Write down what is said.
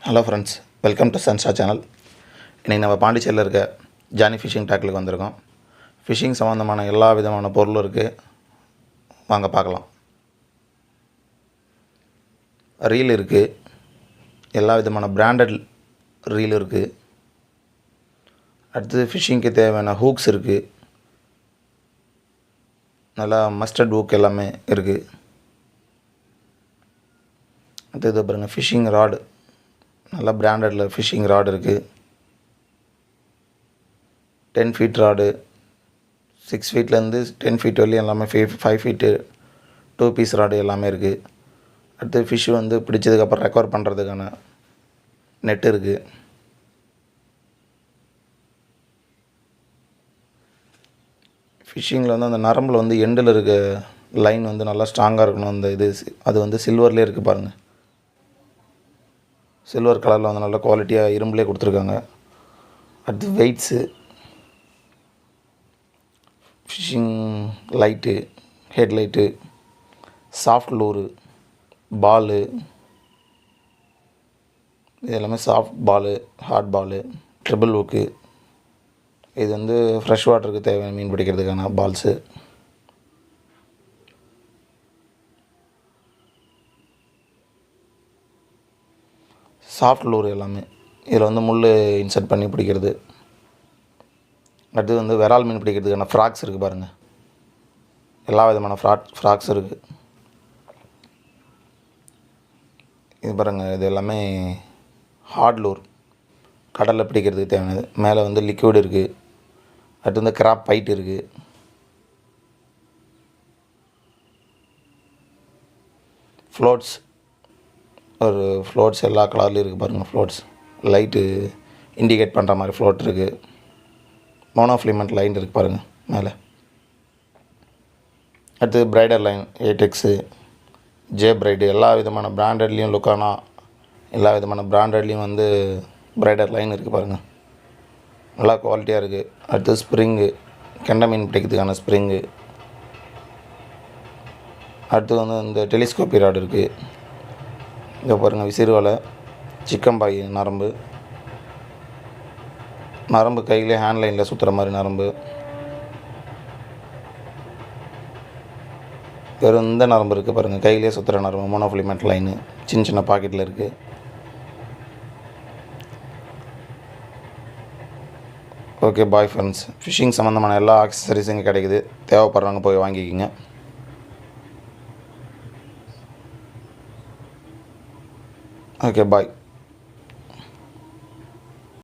Hello friends, welcome to சன்ஸ்டா channel. இன்றைக்கி நம்ம பாண்டிச்சேரியில் இருக்க ஜானி ஃபிஷிங் டேக்கிலுக்கு வந்திருக்கோம். ஃபிஷிங் சம்மந்தமான எல்லா விதமான பொருளும் இருக்குது, வாங்க பார்க்கலாம். ரீல் இருக்குது, எல்லா விதமான பிராண்டட் ரீல் இருக்குது. அடுத்தது ஃபிஷிங்க்கு தேவையான ஹூக்ஸ் இருக்குது, நல்லா மஸ்டர்ட் ஹூக் எல்லாமே இருக்குது. அடுத்தது பாருங்கள், ஃபிஷிங் ராடு, நல்லா பிராண்டடில் ஃபிஷிங் ராடு இருக்குது. 10 ஃபீட் ராடு, 6 ஃபீட்லேருந்து 10 ஃபீட் வரலையும் எல்லாமே 5 ஃபீட்டு 2 பீஸ் ராடு எல்லாமே இருக்குது. அடுத்து ஃபிஷ் பிடிச்சதுக்கப்புறம் ரெக்கவர் பண்ணுறதுக்கான நெட் இருக்குது. ஃபிஷ்ஷிங்கில் அந்த நரம்பில் எண்டில் இருக்க லைன் நல்லா ஸ்ட்ராங்காக இருக்கணும். அந்த அது சில்வர்லேயே இருக்குது பாருங்கள். சில்வர் கலரில் நல்ல குவாலிட்டியாக இரும்புலேயே கொடுத்துருக்காங்க. அடுத்து weights, fishing light, headlight, soft lure, ball, இது எல்லாமே soft ball, hard ball, triple hook. இது ஃப்ரெஷ் வாட்டருக்கு தேவையான மீன் பிடிக்கிறதுக்கான பால்ஸு. சாஃப்ட் லூர் எல்லாமே இதில் முள் இன்சர்ட் பண்ணி பிடிக்கிறது. அடுத்து விரால் மீன் பிடிக்கிறதுக்கான ஃப்ராக்ஸ் இருக்குது பாருங்கள். எல்லா விதமான ஃப்ராக்ஸ் இருக்குது. இது பாருங்கள், இது எல்லாமே ஹார்ட் லூர், கடலில் பிடிக்கிறதுக்கு தேவையானது. மேலே லிக்விட் இருக்குது. அடுத்து கிராப் பைட் இருக்குது. ஃப்ளோட்ஸ், ஒரு ஃப்ளோட்ஸ் எல்லா கலர்லேயும் இருக்குது பாருங்கள். ஃப்ளோட்ஸ் லைட்டு இண்டிகேட் பண்ணுற மாதிரி ஃப்ளோட் இருக்குது. மோனோஃப்ளிமெண்ட் லைன் இருக்குது பாருங்கள் மேலே. அடுத்து பிரைடர் லைன், ஏடெக்ஸு, ஜே பிரைடு, எல்லா விதமான பிராண்டட்லேயும், லுக்கானா, எல்லா விதமான பிராண்டட்லேயும் பிரைடர் லைன் இருக்குது பாருங்கள். நல்லா குவாலிட்டியாக இருக்குது. அடுத்து ஸ்ப்ரிங்கு, கெண்டை மீன் பிடிக்கிறதுக்கான ஸ்ப்ரிங்கு. அடுத்து இந்த டெலிஸ்கோப்பி ராடு இருக்குது. இங்கே பாருங்கள், விசிறு வலை, சிக்கம்பாய் நரம்பு கையிலே ஹேண்ட் லைனில் சுற்றுற மாதிரி நரம்பு. வெறும் இந்த நரம்பு இருக்குது பாருங்கள், கையிலே சுற்றுற நரம்பு, மோனோஃப்ளிமெண்ட் லைனு, சின்ன சின்ன பாக்கெட்டில் இருக்குது. Okay, bye friends. ஃபிஷிங் சம்மந்தமான எல்லா ஆக்சசரிஸும் இங்கே கிடைக்குது. தேவைப்படுறவங்க போய் வாங்கிக்கிங்க. ஓகே, பாய்.